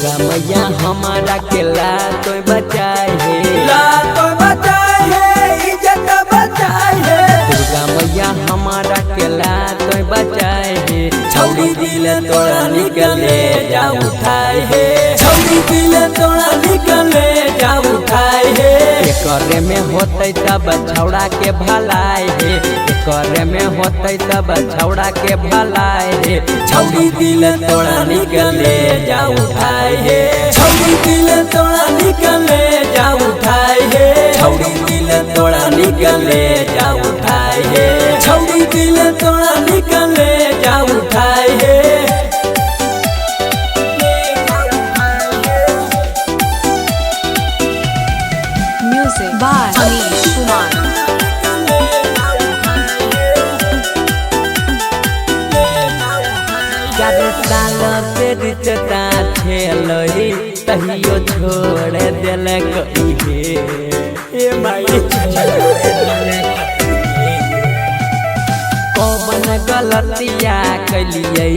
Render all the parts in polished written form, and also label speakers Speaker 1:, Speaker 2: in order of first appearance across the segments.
Speaker 1: दुर्गा मैया हमारा के ला तो बचाए है,
Speaker 2: ला तो बचाए है, इज्जत बचाए है।
Speaker 1: दुर्गा मैया हमारा के ला तो बचाए है।
Speaker 2: छौड़ी दिल तोड़ा निकले जा उठाए है, छौड़ी दिल तोड़ा निकले जा उठाए है।
Speaker 1: करे में होते तब छौड़ा के भलाई है, करे में होते तब छौड़ा के भलाई है।
Speaker 2: छौड़ी दिल तोड़ा निकले जा उठाए है, छौड़ी दिल तोड़ा निकले जा उठाए है। छौड़ी दिल तोड़ा निकले जा उठाए है, छौड़ी दिल तोड़ा निकले जा उठाए है।
Speaker 3: Music by Anish Kumar.
Speaker 1: जब साल से रिश्ता छेलई तहियो छोड़ दिल कौन गलतिया कलिए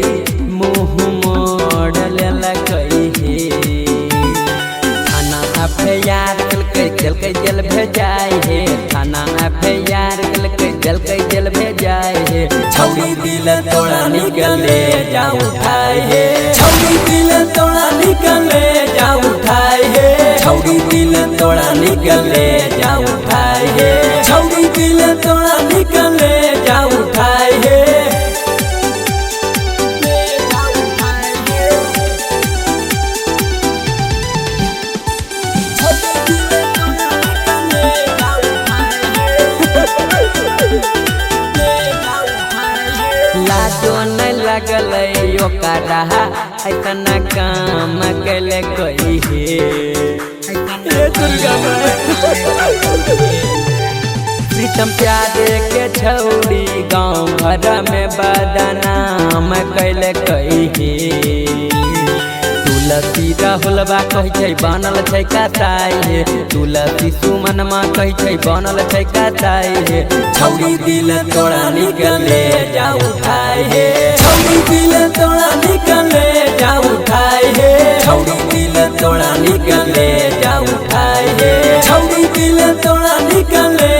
Speaker 1: मुँह मोड़ लेल थाना एफआईआर चलके जेल भेजाए है, थाना एफआईआर चलके जेल भेजाए है।
Speaker 2: छौड़ी दिल तोड़ा निकले जा उठाए है, छौड़ी दिल तोड़ा निकले जा उठाए है। छौड़ी दिल तोड़ा निकले जा उठाए है, छौड़ी दिल तोड़ा निकले जा उठाए है।
Speaker 1: लाजो नहीं लगल ओकरा इतना काम कैले कही है। प्रीतम प्यारे के छौड़ी गाँव घर में बदनाम कैले कही है। तुलसी राहुलबा कही छै बनल छै कसाई है, तुलसी सुमनमा कही छै बनल छै कसाई है।
Speaker 2: छौड़ी दिल तोड़ा निकले जा उठाए है, छौड़ी दिल तोड़ा निकले जा उठाए है। छौड़ी दिल तोड़ा निकले जा उठाए है, छौड़ी दिल तोड़ा निकले